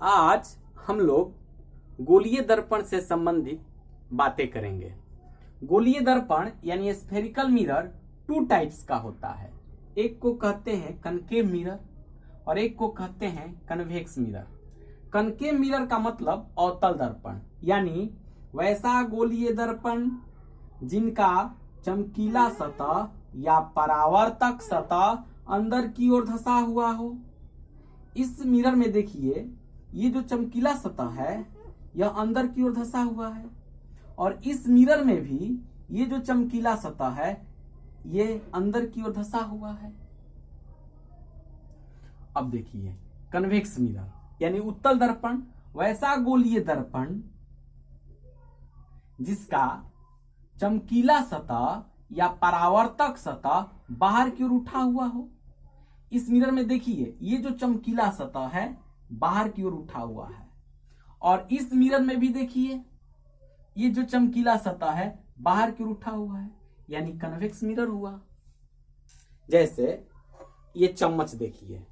आज हम लोग गोलीय दर्पण से संबंधित बातें करेंगे। गोलीय दर्पण यानी स्फेरिकल मिरर टू टाइप्स का होता है। एक को कहते हैं कनकेव मिरर और एक को कहते हैं कन्वेक्स मिरर। कनकेव मिरर का मतलब अवतल दर्पण, यानी वैसा गोलीय दर्पण जिनका चमकीला सतह या परावर्तक सतह अंदर की ओर धंसा हुआ हो। इस मिरर में देखिए, ये जो चमकीला सतह है यह अंदर की ओर धंसा हुआ है और इस मिरर में भी ये जो चमकीला सतह है ये अंदर की ओर धंसा हुआ है। अब देखिए कन्वेक्स मिरर यानी उत्तल दर्पण, वैसा गोलीय दर्पण जिसका चमकीला सतह या परावर्तक सतह बाहर की ओर उठा हुआ हो। इस मिरर में देखिए, ये जो चमकीला सतह है बाहर की ओर उठा हुआ है और इस मिरर में भी देखिए, ये जो चमकीला सतह है बाहर की ओर उठा हुआ है, यानी कन्वेक्स मिरर हुआ। जैसे ये चम्मच देखिए,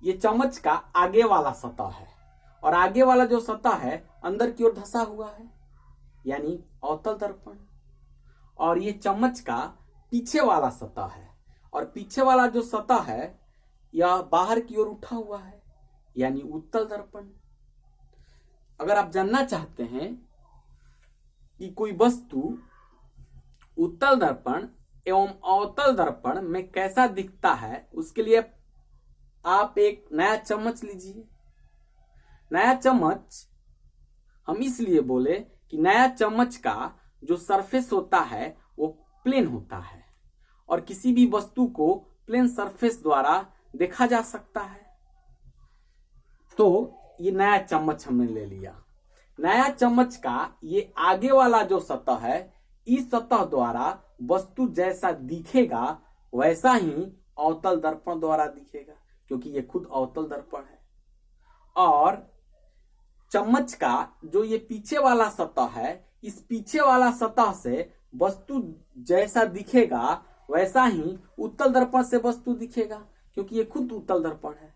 ये चम्मच का आगे वाला सतह है और आगे वाला जो सतह है अंदर की ओर धंसा हुआ है, यानी अवतल दर्पण। और ये चम्मच का पीछे वाला सतह है और पीछे वाला जो सतह है यह बाहर की ओर उठा हुआ है, यानी उत्तल दर्पण। अगर आप जानना चाहते हैं कि कोई वस्तु उत्तल दर्पण एवं अवतल दर्पण में कैसा दिखता है, उसके लिए आप एक नया चम्मच लीजिए। नया चम्मच हम इसलिए बोले कि नया चम्मच का जो सरफेस होता है वो प्लेन होता है और किसी भी वस्तु को प्लेन सरफेस द्वारा देखा जा सकता है। तो ये नया चम्मच हमने ले लिया। नया चम्मच का ये आगे वाला जो सतह है, इस सतह द्वारा वस्तु जैसा दिखेगा वैसा ही अवतल दर्पण द्वारा दिखेगा, क्योंकि ये खुद अवतल दर्पण है। और चम्मच का जो ये पीछे वाला सतह है, इस पीछे वाला सतह से वस्तु जैसा दिखेगा वैसा ही उत्तल दर्पण से वस्तु दिखेगा, क्योंकि ये खुद उत्तल दर्पण है।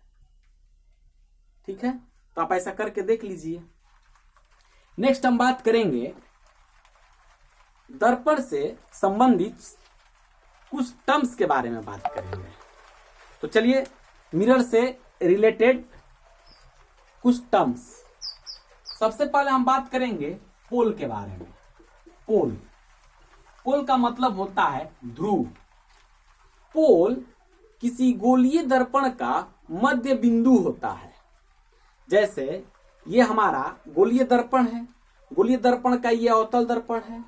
ठीक है, तो आप ऐसा करके देख लीजिए। नेक्स्ट हम बात करेंगे दर्पण से संबंधित कुछ टर्म्स के बारे में बात करेंगे। तो चलिए मिरर से रिलेटेड कुछ टर्म्स। सबसे पहले हम बात करेंगे पोल के बारे में। पोल का मतलब होता है ध्रुव। पोल किसी गोलीय दर्पण का मध्य बिंदु होता है। जैसे ये हमारा गोलीय दर्पण है, गोलीय दर्पण का ये अवतल दर्पण है,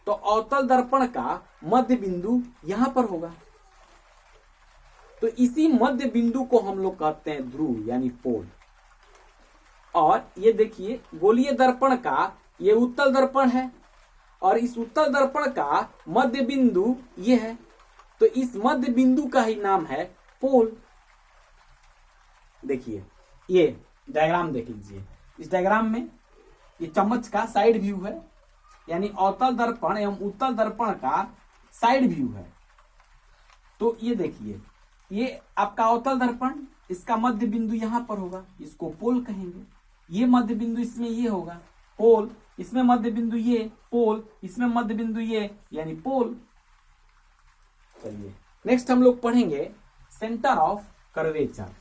तो अवतल दर्पण का मध्य बिंदु यहां पर होगा। तो इसी मध्य बिंदु को हम लोग कहते हैं ध्रुव यानी पोल। और ये देखिए गोलीय दर्पण का ये उत्तल दर्पण है और इस उत्तल दर्पण का मध्य बिंदु ये है, तो इस मध्य बिंदु का ही नाम है पोल। देखिए ये डायग्राम देख लीजिए। इस डायग्राम में ये चम्मच का साइड व्यू है, यानी अवतल दर्पण एवं उत्तल दर्पण का साइड व्यू है। तो ये देखिए, ये आपका अवतल दर्पण, इसका मध्य बिंदु यहां पर होगा, इसको पोल कहेंगे। ये मध्य बिंदु इसमें ये होगा पोल, इसमें मध्य बिंदु ये पोल, इसमें मध्य बिंदु ये, यानी पोल। चलिए नेक्स्ट हम लोग पढ़ेंगे सेंटर ऑफ कर्वेचर।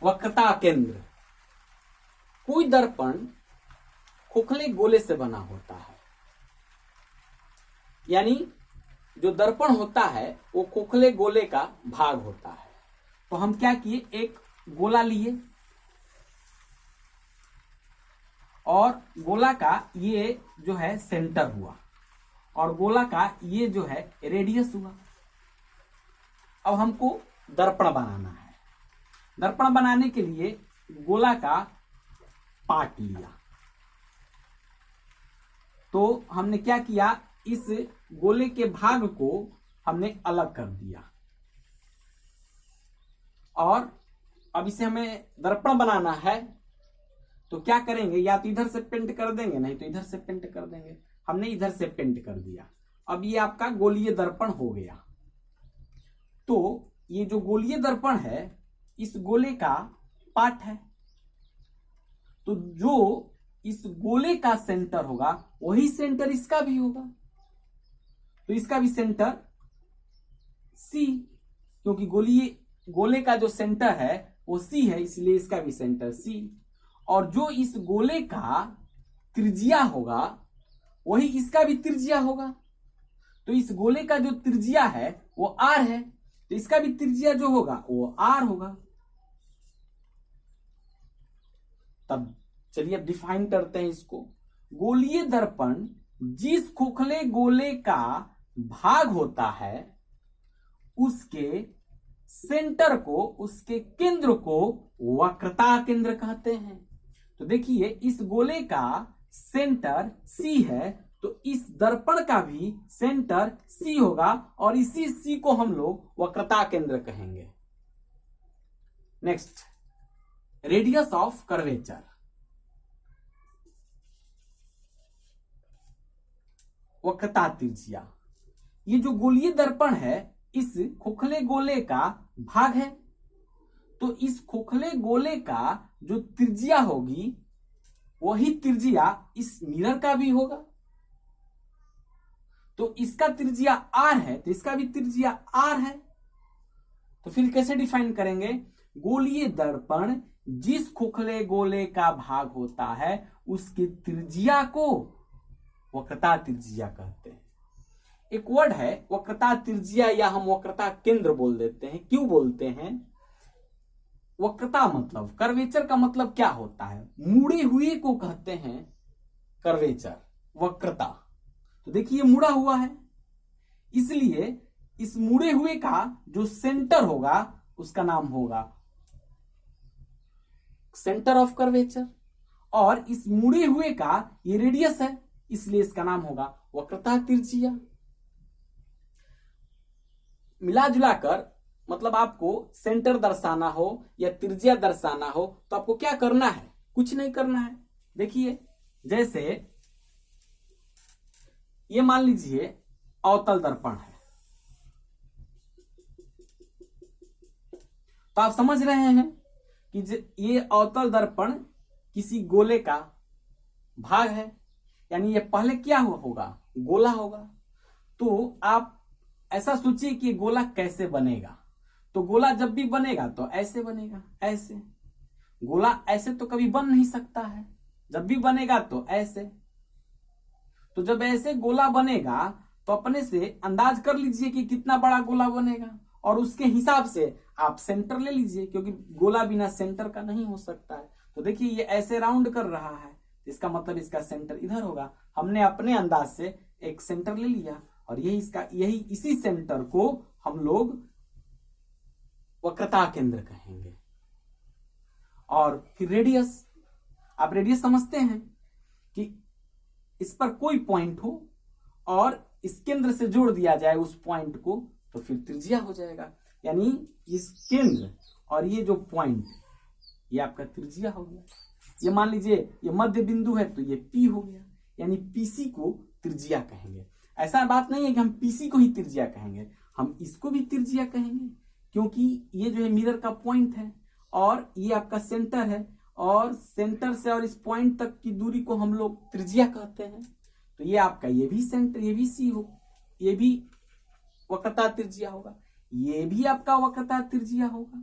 वक्रता केंद्र। कोई दर्पण खोखले गोले से बना होता है, यानी जो दर्पण होता है वो खोखले गोले का भाग होता है। तो हम क्या किए, एक गोला लिए और गोला का ये जो है सेंटर हुआ और गोला का ये जो है रेडियस हुआ। अब हमको दर्पण बनाना है। दर्पण बनाने के लिए गोला का पार्ट लिया। तो हमने क्या किया, इस गोले के भाग को हमने अलग कर दिया और अब इसे हमें दर्पण बनाना है। तो क्या करेंगे, या तो इधर से पेंट कर देंगे, नहीं तो इधर से पेंट कर देंगे। हमने इधर से पेंट कर दिया। अब ये आपका गोलीय दर्पण हो गया। तो ये जो गोलीय दर्पण है इस गोले का पार्ट है, तो जो इस गोले का सेंटर होगा वही सेंटर इसका भी होगा। तो इसका भी सेंटर सी, क्योंकि गोले का जो सेंटर है वो सी है, इसलिए इसका भी सेंटर सी। और जो इस गोले का त्रिज्या होगा वही इसका भी त्रिज्या होगा। तो इस गोले का जो त्रिज्या है वो आर है, तो इसका भी त्रिज्या जो होगा वो आर होगा। तब चलिए अब डिफाइन करते हैं इसको। गोलीय दर्पण जिस खोखले गोले का भाग होता है उसके सेंटर को, उसके केंद्र को वक्रता केंद्र कहते हैं। तो देखिए इस गोले का सेंटर सी है, तो इस दर्पण का भी सेंटर सी होगा और इसी सी को हम लोग वक्रता केंद्र कहेंगे। Next, radius of curvature. वक्रता त्रिज्या, ये जो गोलीय दर्पण है इस खोखले गोले का भाग है, तो इस खोखले गोले का जो त्रिज्या होगी वही त्रिज्या इस मिरर का भी होगा। तो इसका त्रिज्या आर है तो इसका भी त्रिज्या आर है। तो फिर कैसे डिफाइन करेंगे, गोलीय दर्पण जिस खोखले गोले का भाग होता है उसकी त्रिज्या को वक्रता त्रिज्या कहते हैं। एक वर्ड है वक्रता त्रिज्या, या हम वक्रता केंद्र बोल देते हैं। क्यों बोलते हैं? वक्रता मतलब, कर्वेचर का मतलब क्या होता है? मुड़े हुए को कहते हैं कर्वेचर, वक्रता। तो देखिए मुड़ा हुआ है, इसलिए इस मुड़े हुए का जो सेंटर होगा उसका नाम होगा सेंटर ऑफ कर्वेचर, और इस मुड़े हुए का ये रेडियस है, इसलिए इसका नाम होगा वक्रता त्रिज्या। मिला जुलाकर मतलब आपको सेंटर दर्शाना हो या त्रिज्या दर्शाना हो तो आपको क्या करना है? कुछ नहीं करना है। देखिए जैसे ये मान लीजिए अवतल दर्पण है, तो आप समझ रहे हैं कि ये अवतल दर्पण किसी गोले का भाग है, यानी ये पहले क्या होगा? गोला होगा। तो आप ऐसा सोचिए कि गोला कैसे बनेगा। तो गोला जब भी बनेगा तो ऐसे बनेगा, ऐसे। गोला ऐसे तो कभी बन नहीं सकता है, जब भी बनेगा तो ऐसे। तो जब ऐसे गोला बनेगा तो अपने से अंदाज कर लीजिए कि कितना बड़ा गोला बनेगा, और उसके हिसाब से आप सेंटर ले लीजिए, क्योंकि गोला बिना सेंटर का नहीं हो सकता है। तो देखिए ये ऐसे राउंड कर रहा है, इसका मतलब इसका सेंटर इधर होगा। हमने अपने अंदाज से एक सेंटर ले लिया और यही इसी सेंटर को हम लोग वक्रता केंद्र कहेंगे। और फिर रेडियस, आप रेडियस समझते हैं कि इस पर कोई पॉइंट हो और इस केंद्र से जोड़ दिया जाए उस पॉइंट को, तो फिर त्रिज्या हो जाएगा। यानी इस केंद्र और ये जो पॉइंट, ये आपका त्रिज्या हो गया। ये मान लीजिए ये मध्य बिंदु है तो ये P हो गया, यानी PC को त्रिज्या कहेंगे। ऐसा बात नहीं है कि हम PC को ही त्रिज्या कहेंगे, हम इसको भी त्रिज्या कहेंगे, क्योंकि ये जो है मिरर का पॉइंट है और ये आपका सेंटर है, और सेंटर से और इस पॉइंट तक की दूरी को हम लोग त्रिज्या कहते हैं। तो ये आपका ये भी सेंटर, ये भी C हो, ये भी वक्रता त्रिज्या होगा, ये भी आपका वक्रता त्रिज्या होगा,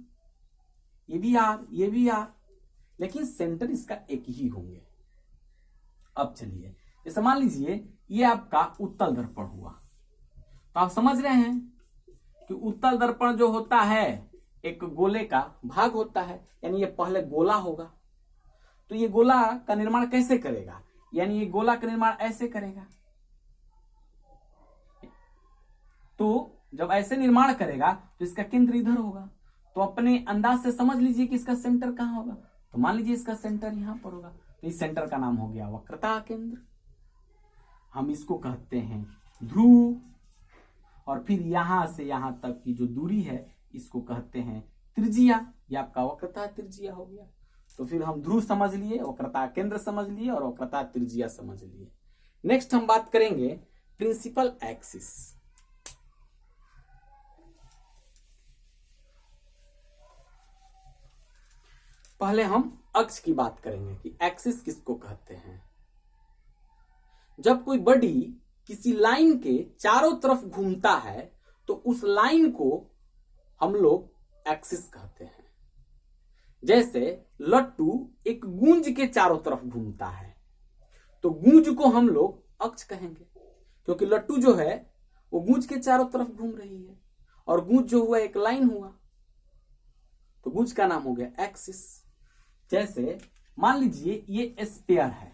ये भी R, ये भी R, लेकिन सेंटर इसका एक ही होंगे। अब चलिए जैसे मान लीजिए ये आपका उत्तल दर्पण हुआ, तो आप समझ रहे हैं कि उत्तल दर्पण जो होता है एक गोले का भाग होता है, यानी ये पहले गोला होगा। तो ये गोला का निर्माण कैसे करेगा? यानी ये गोला का निर्माण ऐसे करेगा। तो जब ऐसे निर्माण करेगा तो इसका केंद्र इधर होगा, तो अपने अंदाज से समझ लीजिए कि इसका सेंटर कहां होगा। तो मान लीजिए इसका सेंटर यहां पर होगा, तो इस सेंटर का नाम हो गया वक्रता केंद्र। हम इसको कहते हैं ध्रुव, और फिर यहां से यहां तक की जो दूरी है इसको कहते हैं त्रिज्या। ये आपका वक्रता त्रिज्या हो गया। तो फिर हम ध्रुव समझ लिए, वक्रता केंद्र समझ लिए और वक्रता त्रिज्या समझ लिए। नेक्स्ट हम बात करेंगे प्रिंसिपल एक्सिस। पहले हम अक्ष की बात करेंगे कि एक्सिस किसको कहते हैं। जब कोई बॉडी किसी लाइन के चारों तरफ घूमता है तो उस लाइन को हम लोग एक्सिस कहते हैं। जैसे लट्टू एक गूंज के चारों तरफ घूमता है तो गूंज को हम लोग अक्ष कहेंगे, क्योंकि लट्टू जो है वो गूंज के चारों तरफ घूम रही है और गूंज जो हुआ एक लाइन हुआ, तो गूंज का नाम हो गया एक्सिस। जैसे मान लीजिए ये स्फीयर है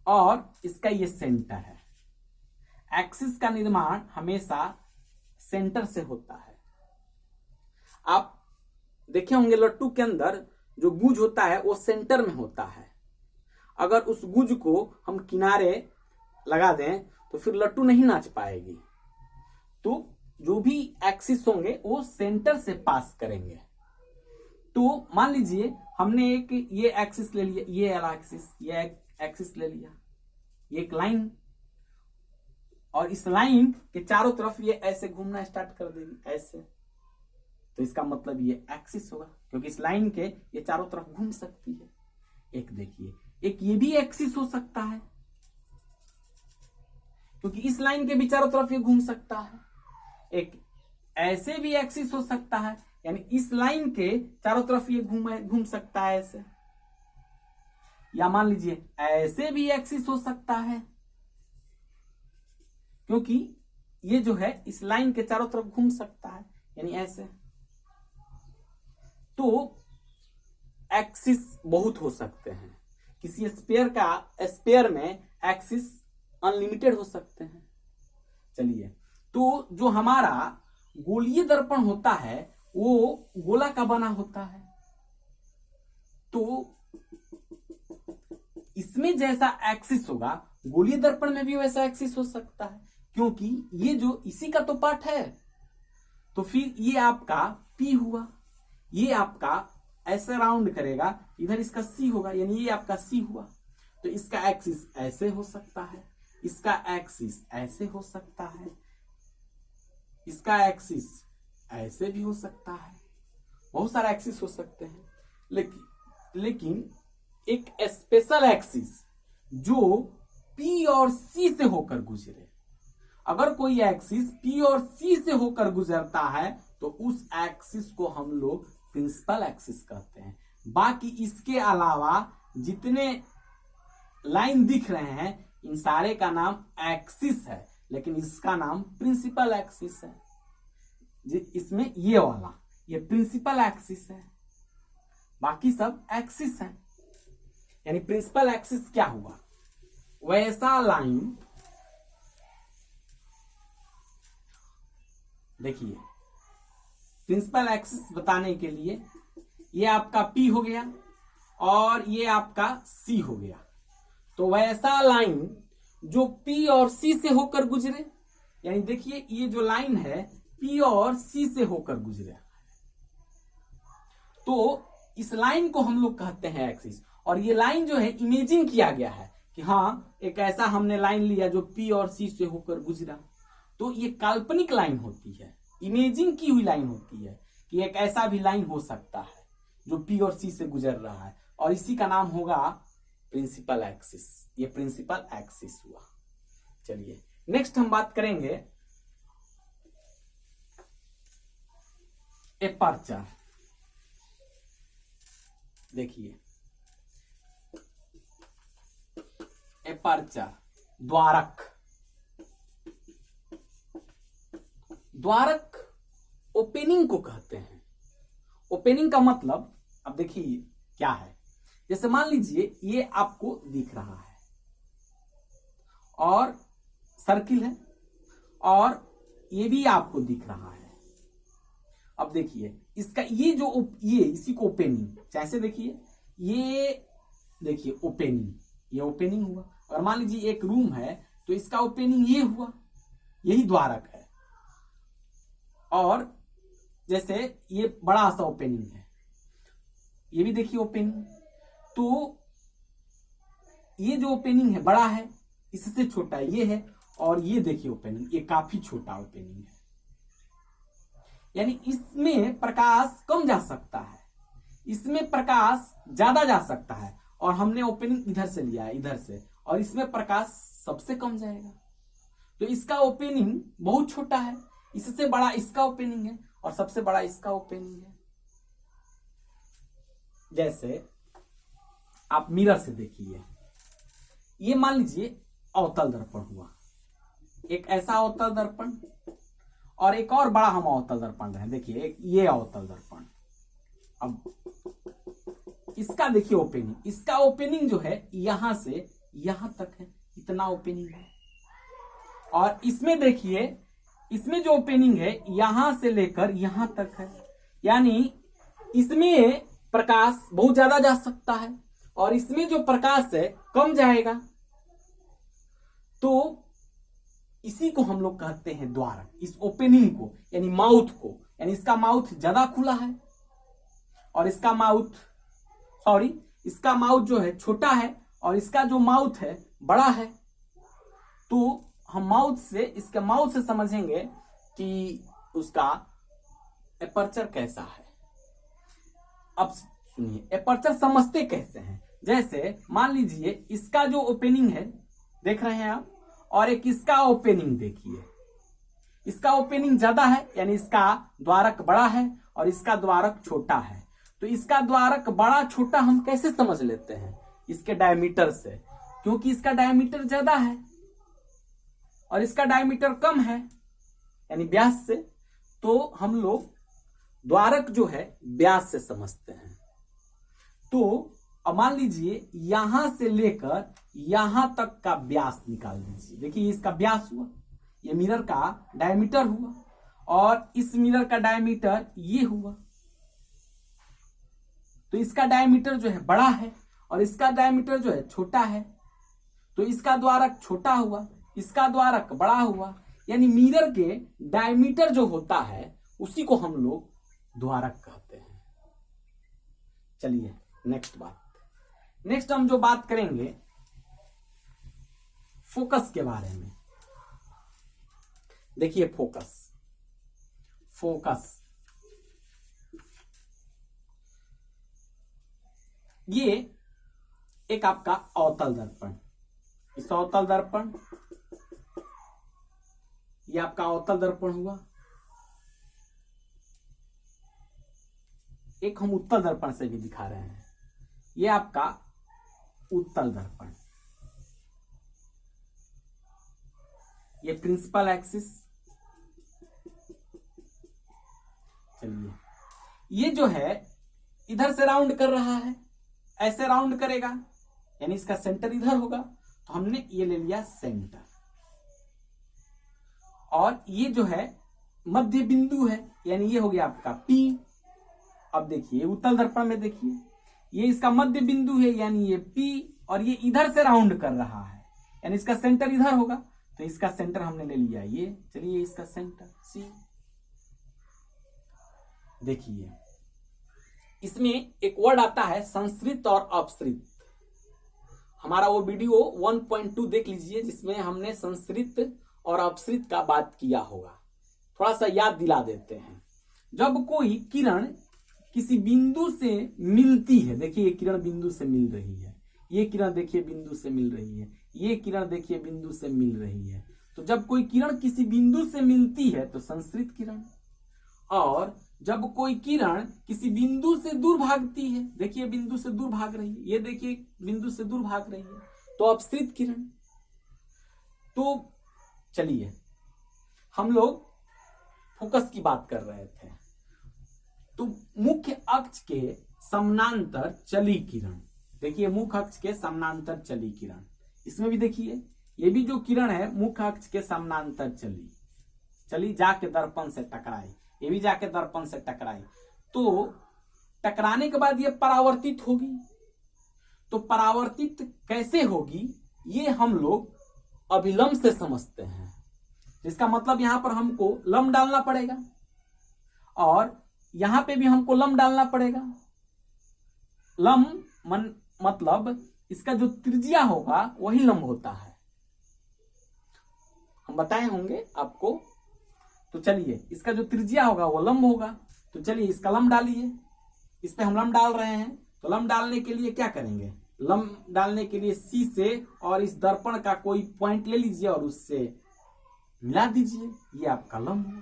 और इसका ये सेंटर है। एक्सिस का निर्माण हमेशा सेंटर से होता है। आप देखे होंगे लट्टू के अंदर जो गूंज होता है वो सेंटर में होता है। अगर उस गूंज को हम किनारे लगा दें तो फिर लट्टू नहीं नाच पाएगी। तो जो भी एक्सिस होंगे वो सेंटर से पास करेंगे। तो मान लीजिए हमने एक ये एक्सिस ले लिया, ये वाला एक्सिस, ये एक्सिस ले लिया, ये एक लाइन, और इस लाइन के चारों तरफ ये ऐसे घूमना स्टार्ट कर देगी ऐसे, तो इसका मतलब ये एक्सिस होगा, क्योंकि इस लाइन के ये चारों तरफ घूम सकती है। एक देखिए, एक ये भी एक्सिस हो सकता है, क्योंकि इस लाइन के भी चारों तरफ ये घूम सकता है। एक ऐसे भी एक्सिस हो सकता है, यानी इस लाइन के चारों तरफ ये घूम सकता है ऐसे, या मान लीजिए ऐसे भी एक्सिस हो सकता है, क्योंकि ये जो है इस लाइन के चारों तरफ घूम सकता है, यानी ऐसे। तो एक्सिस बहुत हो सकते हैं। किसी स्फीयर में एक्सिस अनलिमिटेड हो सकते हैं। चलिए, तो जो हमारा गोलीय दर्पण होता है वो गोला का बना होता है, तो इसमें जैसा एक्सिस होगा गोलीय दर्पण में भी वैसा एक्सिस हो सकता है, क्योंकि ये जो इसी का तो पार्ट है। तो फिर ये आपका P हुआ, ये आपका ऐसे राउंड करेगा, इधर इसका C होगा, यानी ये आपका C हुआ। तो इसका एक्सिस ऐसे हो सकता है, इसका एक्सिस ऐसे हो सकता है, इसका एक्सिस ऐसे भी हो सकता है, बहुत सारे एक्सिस हो सकते हैं। लेकिन एक स्पेशल एक्सिस जो P और C से होकर गुजरे, अगर कोई एक्सिस P और C से होकर गुजरता है तो उस एक्सिस को हम लोग प्रिंसिपल एक्सिस कहते हैं। बाकी इसके अलावा जितने लाइन दिख रहे हैं इन सारे का नाम एक्सिस है, लेकिन इसका नाम प्रिंसिपल एक्सिस है। इसमें ये वाला ये प्रिंसिपल एक्सिस है, बाकी सब एक्सिस है। यानी प्रिंसिपल एक्सिस क्या हुआ, वैसा लाइन, देखिए प्रिंसिपल एक्सिस बताने के लिए ये आपका P हो गया और ये आपका C हो गया। तो वैसा लाइन जो P और C से होकर गुजरे, यानी देखिए ये जो लाइन है P और C से होकर गुजरे, तो इस लाइन को हम लोग कहते हैं एक्सिस। और ये लाइन जो है इमेजिंग किया गया है कि हाँ एक ऐसा हमने लाइन लिया जो P और C से होकर गुजरा, तो ये काल्पनिक लाइन होती है, इमेजिंग की हुई लाइन होती है कि एक ऐसा भी लाइन हो सकता है जो P और C से गुजर रहा है, और इसी का नाम होगा प्रिंसिपल एक्सिस। ये प्रिंसिपल एक्सिस हुआ। चलिए नेक्स्ट हम बात करेंगे एपर्चर। देखिए एपर्चर, द्वारक। द्वारक ओपनिंग को कहते हैं। ओपनिंग का मतलब अब देखिए क्या है, जैसे मान लीजिए ये आपको दिख रहा है और सर्किल है और ये भी आपको दिख रहा है। अब देखिए इसका ये जो ये इसी को ओपनिंग, जैसे देखिए ये देखिए ओपनिंग, ये ओपनिंग हुआ। और मान लीजिए एक रूम है तो इसका ओपनिंग ये हुआ, यही द्वारक है। और जैसे ये बड़ा सा ओपनिंग है ये भी देखिए ओपनिंग। तो ये जो ओपनिंग है बड़ा है, इससे छोटा ये है, और ये देखिए ओपनिंग, ये काफी छोटा ओपनिंग है, यानी इसमें प्रकाश कम जा सकता है, इसमें प्रकाश ज्यादा जा सकता है, और हमने ओपनिंग इधर से लिया है, इधर से, और इसमें प्रकाश सबसे कम जाएगा। तो इसका ओपनिंग बहुत छोटा है, इससे बड़ा इसका ओपनिंग है, और सबसे बड़ा इसका ओपनिंग है। जैसे आप मिरर से देखिए, ये मान लीजिए अवतल दर्पण हुआ, एक ऐसा अवतल दर्पण, और एक और बड़ा हम अवतल दर्पण रहे, देखिए एक ये अवतल दर्पण। अब इसका देखिए ओपनिंग, इसका ओपनिंग जो है यहां से यहां तक है, इतना ओपनिंग है। और इसमें देखिए, इसमें जो ओपनिंग है यहां से लेकर यहां तक है, यानी इसमें प्रकाश बहुत ज्यादा जा सकता है, और इसमें जो प्रकाश है कम जाएगा। तो इसी को हम लोग कहते हैं द्वारक, इस ओपनिंग को, यानी माउथ को, यानी इसका माउथ ज्यादा खुला है और इसका माउथ जो है छोटा है, और इसका जो माउथ है बड़ा है। तो हम माउथ से, इसके माउथ से समझेंगे कि उसका एपर्चर कैसा है। अब सुनिए, एपर्चर समझते कैसे हैं। जैसे मान लीजिए इसका जो ओपनिंग है देख रहे हैं आप, और एक इसका ओपनिंग देखिए, इसका ओपनिंग ज्यादा है, यानी इसका द्वारक बड़ा है और इसका द्वारक छोटा है। तो इसका द्वारक बड़ा छोटा हम कैसे समझ लेते हैं? इसके डायमीटर से, क्योंकि इसका डायमीटर ज्यादा है और इसका डायमीटर कम है, यानी व्यास से। तो हम लोग द्वारक जो है व्यास से समझते हैं। तो अब मान लीजिए यहां से लेकर यहां तक का व्यास निकाल दीजिए। देखिए इसका व्यास हुआ, ये मिरर का डायमीटर हुआ, और इस मिरर का डायमीटर ये हुआ। तो इसका डायमीटर जो है बड़ा है और इसका डायमीटर जो है छोटा है। तो इसका द्वारक छोटा हुआ, इसका द्वारक बड़ा हुआ, यानी मिरर के डायमीटर जो होता है उसी को हम लोग द्वारक कहते हैं। चलिए नेक्स्ट हम जो बात करेंगे फोकस के बारे में। देखिए फोकस ये एक आपका अवतल दर्पण, इस अवतल दर्पण, ये आपका अवतल दर्पण हुआ। एक हम उत्तल दर्पण से भी दिखा रहे हैं, ये आपका उत्तल दर्पण, ये प्रिंसिपल एक्सिस। चलिए ये जो है इधर से राउंड कर रहा है, ऐसे राउंड करेगा, यानी इसका सेंटर इधर होगा। तो हमने ये ले लिया सेंटर, और ये जो है मध्य बिंदु है, यानी ये हो गया आपका P। अब देखिए उत्तल दर्पण में देखिए, ये इसका मध्य बिंदु है, यानी ये P, और ये इधर से राउंड कर रहा है, यानी इसका सेंटर इधर होगा। तो इसका सेंटर हमने ले लिया ये। चलिए इसका सेंटर C। देखिए इसमें एक वर्ड आता है संसृत और अपसृत। हमारा वो वीडियो 1.2 देख लीजिए, जिसमें हमने संसृत और अपसृत का बात किया होगा। थोड़ा सा याद दिला देते हैं। जब कोई किरण किसी बिंदु से मिलती है, देखिए ये किरण बिंदु से मिल रही है, ये किरण देखिए बिंदु से मिल रही है, ये किरण देखिए बिंदु से मिल रही है। तो जब कोई किरण किसी बिंदु से मिलती है तो संसृत किरण, और जब कोई किरण किसी बिंदु से दूर भागती है, देखिए बिंदु से दूर भाग रही है, ये देखिए बिंदु से दूर भाग रही है, तो अपसृत किरण। तो चलिए हम लोग फोकस की बात कर रहे थे। तो मुख्य अक्ष के समानांतर चली किरण, देखिए मुख्य अक्ष के समानांतर चली किरण, इसमें भी देखिए ये भी जो किरण है मुख्य अक्ष के समानांतर चली जाके दर्पण से टकराई, ये भी जाके दर्पण से टकराई। तो टकराने के बाद ये परावर्तित होगी। तो परावर्तित कैसे होगी ये हम लोग अभिलंब से समझते हैं, जिसका मतलब यहां पर हमको लंब डालना पड़ेगा और यहां पे भी हमको लंब डालना पड़ेगा। लंब मतलब इसका जो त्रिज्या होगा वही लंब होता है, हम बताए होंगे आपको। तो चलिए इसका जो त्रिज्या होगा वो लंब होगा। तो चलिए इसका लंब डालिए, इस पे हम लंब डाल रहे हैं। तो लंब डालने के लिए क्या करेंगे, लंब डालने के लिए सी से और इस दर्पण का कोई पॉइंट ले लीजिए और उससे मिला दीजिए, ये आपका लंब हो।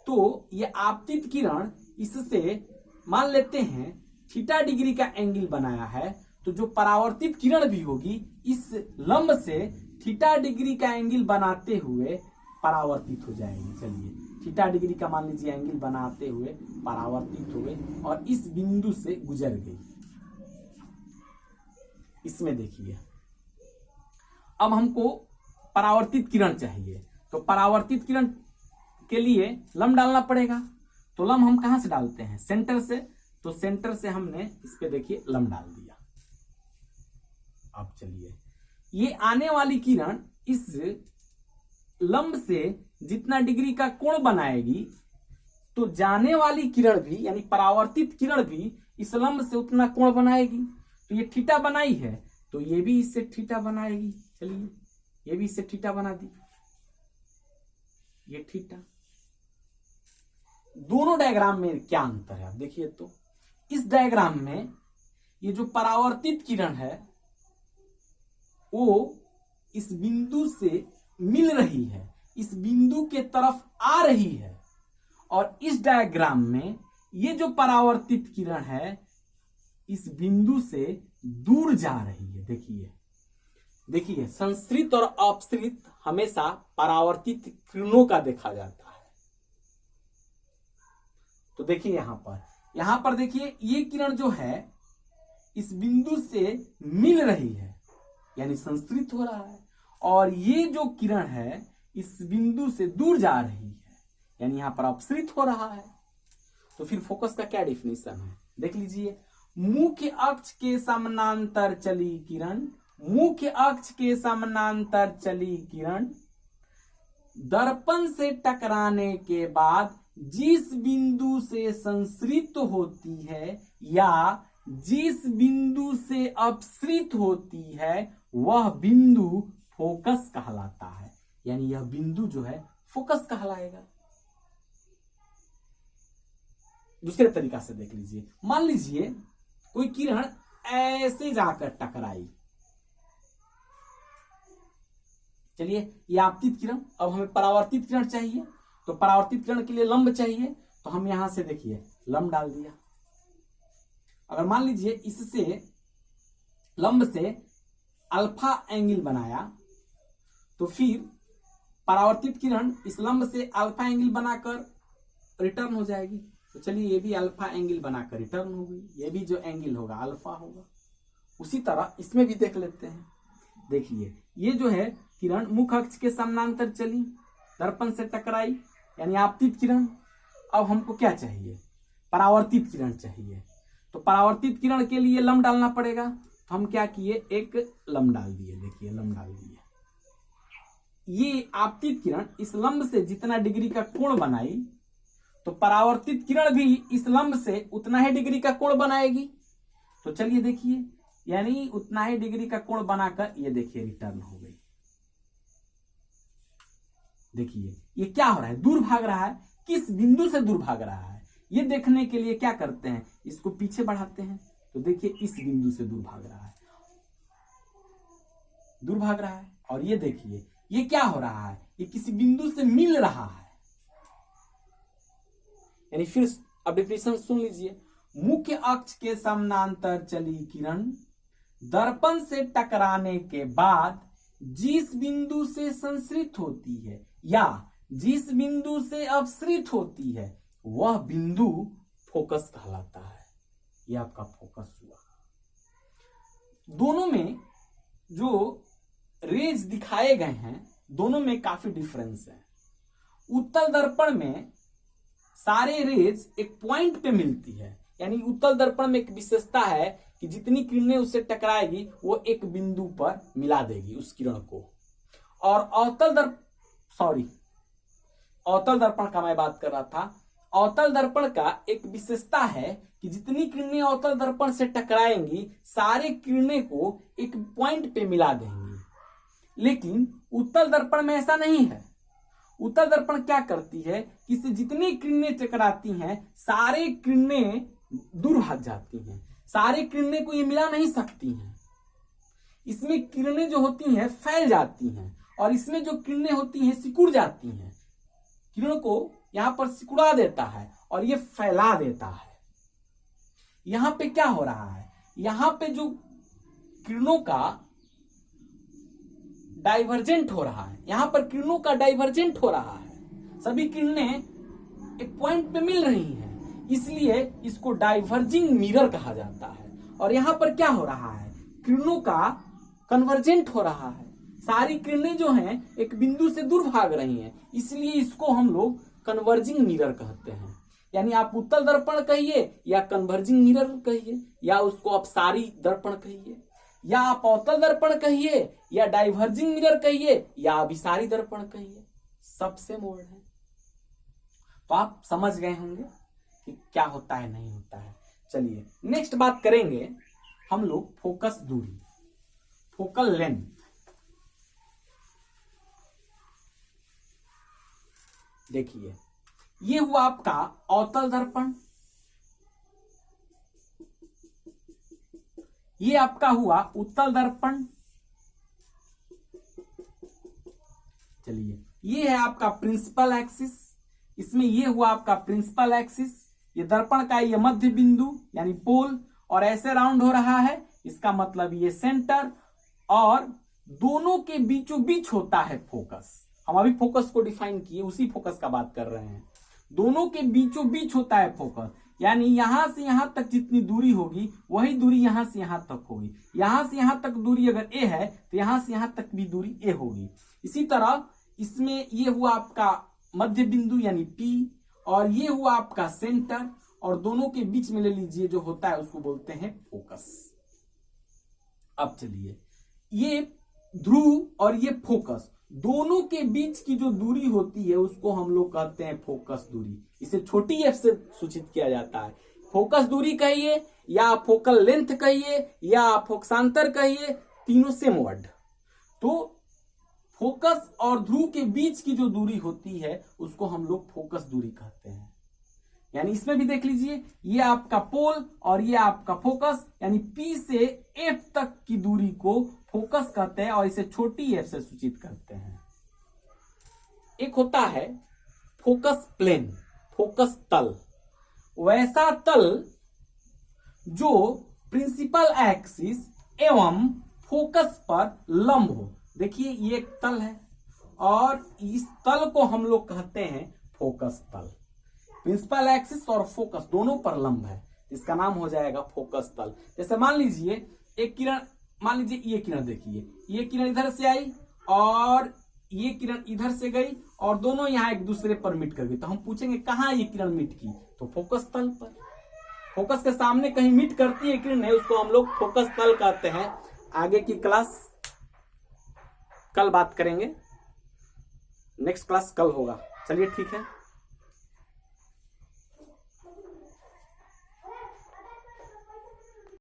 तो ये आपतित किरण इससे मान लेते हैं थीटा डिग्री का एंगल बनाया है, तो जो परावर्तित किरण भी होगी इस लंब से थीटा डिग्री का एंगल बनाते हुए परावर्तित हो जाएगी। चलिए थीटा डिग्री का मान लीजिए एंगल बनाते हुए परावर्तित हो गई और इस बिंदु से गुजर गई। इसमें देखिए अब हमको परावर्तित किरण चाहिए, तो परावर्तित किरण के लिए लंब डालना पड़ेगा। तो लंब हम कहां से डालते हैं, सेंटर से। तो सेंटर से हमने इस पे देखिए लंब डाल दिया। अब चलिए ये आने वाली किरण इस लंब से जितना डिग्री का कोण बनाएगी, तो जाने वाली किरण भी यानी परावर्तित किरण भी इस लंब से उतना कोण बनाएगी। तो ये थीटा बनाई है, तो ये भी इससे थीटा बनाएगी। चलिए ये भी इससे थीटा बना दी, ये थीटा। दोनों डायग्राम में क्या अंतर है आप देखिए। तो इस डायग्राम में ये जो परावर्तित किरण है वो इस बिंदु से मिल रही है, इस बिंदु के तरफ आ रही है, और इस डायग्राम में ये जो परावर्तित किरण है इस बिंदु से दूर जा रही है। देखिए देखिए संश्रित और अपसृत हमेशा परावर्तित किरणों का देखा जाता है। तो देखिए यहां पर देखिए ये किरण जो है इस बिंदु से मिल रही है यानी संश्रित हो रहा है, और ये जो किरण है इस बिंदु से दूर जा रही है यानी यहां पर अपसृत हो रहा है। तो फिर फोकस का क्या डेफिनेशन है देख लीजिए। मुख्य अक्ष के समानांतर चली किरण, मुख्य अक्ष के समानांतर चली किरण दर्पण से टकराने के बाद जिस बिंदु से संश्रित होती है या जिस बिंदु से अपसृत होती है वह बिंदु फोकस कहलाता है, यानी यह बिंदु जो है फोकस कहलाएगा। दूसरे तरीका से देख लीजिए, मान लीजिए कोई किरण ऐसे जाकर टकराई। चलिए ये आपतित किरण, अब हमें परावर्तित किरण चाहिए, तो परावर्तित किरण के लिए लंब चाहिए, तो हम यहां से देखिए लंब डाल दिया। अगर मान लीजिए इससे लंब से अल्फा एंगल बनाया, तो फिर परावर्तित किरण इस लंब से अल्फा एंगल बनाकर रिटर्न हो जाएगी। तो चलिए ये भी अल्फा एंगल बनाकर रिटर्न हो गई, ये भी जो एंगल होगा अल्फा होगा। उसी तरह इसमें भी देख लेते हैं। देखिए ये जो है किरण मुख्य अक्ष के समानांतर चली, दर्पण से टकराई यानी आपतित किरण। अब हमको क्या चाहिए, परावर्तित किरण चाहिए। तो परावर्तित किरण के लिए लंब डालना पड़ेगा, तो हम क्या किए, एक लंब डाल दिए। देखिए लंब डाल दिए। ये आपतित किरण इस लंब से जितना डिग्री का कोण बनाई, तो परावर्तित किरण भी इस लंब से उतना ही डिग्री का कोण बनाएगी। तो चलिए देखिए, यानी उतना ही डिग्री का कोण बनाकर ये देखिए रिटर्न हो गई। देखिए ये क्या हो रहा है, दूर भाग रहा है। किस बिंदु से दूर भाग रहा है ये देखने के लिए क्या करते हैं, इसको पीछे बढ़ाते हैं। तो देखिए इस बिंदु से दूर भाग रहा है, दूर भाग रहा है। और ये देखिए ये क्या हो रहा है, ये किसी बिंदु से मिल रहा है। यानी फिर अब डेफिनेशन सुन लीजिए, मुख्य अक्ष के समानांतर चली किरण दर्पण से टकराने के बाद जिस बिंदु से संश्रित होती है या जिस बिंदु से अपसृत होती है वह बिंदु फोकस कहलाता है। यह आपका फोकस हुआ। दोनों में जो रेज दिखाए गए हैं दोनों में काफी डिफरेंस है। उत्तल दर्पण में सारे रेज एक पॉइंट पे मिलती है, यानी उत्तल दर्पण में एक विशेषता है कि जितनी किरणें उससे टकराएगी वो एक बिंदु पर मिला देगी उस किरण को। और अवतल दर्पण का मैं बात कर रहा था। अवतल दर्पण का एक विशेषता है कि कि जितनी किरणें अवतल दर्पण से टकराएंगी सारे किरणें को एक पॉइंट पे मिला देंगी। लेकिन उत्तल दर्पण में ऐसा नहीं है। उत्तल दर्पण क्या करती है कि इससे जितनी किरणें टकराती हैं सारे किरणें दूर भाग जाती हैं, सारे किरणें को ये मिला नहीं सकती हैं। इसमें किरणें जो होती हैं फैल जाती हैं और इसमें जो किरणें होती हैं सिकुड़ जाती हैं। किरणों को यहां पर सिकुड़ा देता है और ये फैला देता है। यहां पे क्या हो रहा है, यहां पे जो किरणों का डाइवर्जेंट हो रहा है, यहां पर किरणों का डाइवर्जेंट हो रहा है। सभी किरणें एक पॉइंट पे मिल रही हैं, इसलिए इसको डाइवर्जिंग मिरर कहा जाता है। और यहां पर क्या हो रहा है, किरणों का कन्वर्जेंट हो रहा है। सारी किरणें जो हैं एक बिंदु से दूर भाग रही हैं, इसलिए इसको हम लोग कन्वर्जिंग मिरर कहते हैं। यानी आप उत्तल दर्पण कहिए या कन्वर्जिंग मिरर कहिए या उसको अपसारी दर्पण कहिए या आप अवतल दर्पण कहिए या डाइवर्जिंग मिरर कहिए या अभिसारी दर्पण कहिए, सबसे मोड है। तो आप समझ गए होंगे कि क्या होता है नहीं होता है। चलिए नेक्स्ट बात करेंगे हम लोग फोकस दूरी, फोकल लेंथ। देखिए ये हुआ आपका अवतल दर्पण, ये आपका हुआ उत्तल दर्पण। चलिए ये है आपका प्रिंसिपल एक्सिस, इसमें ये हुआ आपका प्रिंसिपल एक्सिस। ये दर्पण का ये मध्य बिंदु यानी पोल और ऐसे राउंड हो रहा है, इसका मतलब ये सेंटर। और दोनों के बीचों बीच होता है फोकस। हम अभी फोकस को डिफाइन किए, उसी फोकस का बात कर रहे हैं। दोनों के बीचों बीच होता है फोकस, यानी यहां से यहां तक जितनी दूरी होगी वही दूरी यहां से यहां तक होगी। यहां से यहां तक दूरी अगर ए है तो यहां से यहां तक भी दूरी ए होगी। इसी तरह इसमें ये हुआ आपका मध्य बिंदु यानी पी और ये हुआ आपका सेंटर, और दोनों के बीच में ले लीजिए जो होता है उसको बोलते हैं फोकस। अब चलिए ये ध्रुव और ये फोकस, दोनों के बीच की जो दूरी होती है उसको हम लोग कहते हैं फोकस दूरी। इसे छोटी एफ से सूचित किया जाता है। फोकस दूरी कहिए या फोकल लेंथ कहिए या फोकसांतर कहिए, तीनों सेम वर्ड। तो फोकस और ध्रुव के बीच की जो दूरी होती है उसको हम लोग फोकस दूरी कहते हैं। यानी इसमें भी देख लीजिए ये आपका पोल और ये आपका फोकस, यानी P से F तक की दूरी को फोकस कहते हैं और इसे छोटी f से सूचित करते हैं। एक होता है फोकस प्लेन, फोकस तल, वैसा तल जो प्रिंसिपल एक्सिस एवं फोकस पर लंब हो। देखिए ये एक तल है और इस तल को हम लोग कहते हैं फोकस तल। प्रिंसिपल एक्सिस और फोकस दोनों पर लंब है, इसका नाम हो जाएगा फोकस तल। जैसे मान लीजिए एक किरण, मान लीजिए ये किरण, देखिए ये किरण इधर से आई और ये किरण इधर से गई और दोनों यहाँ एक दूसरे पर मिट कर गई। तो हम पूछेंगे कहाँ ये किरण मिट की, तो फोकस तल पर। फोकस के सामने कहीं मिट करती है किरण है, उसको हम लोग फोकस तल कहते हैं। आगे की क्लास कल बात करेंगे, नेक्स्ट क्लास कल होगा। चलिए ठीक है।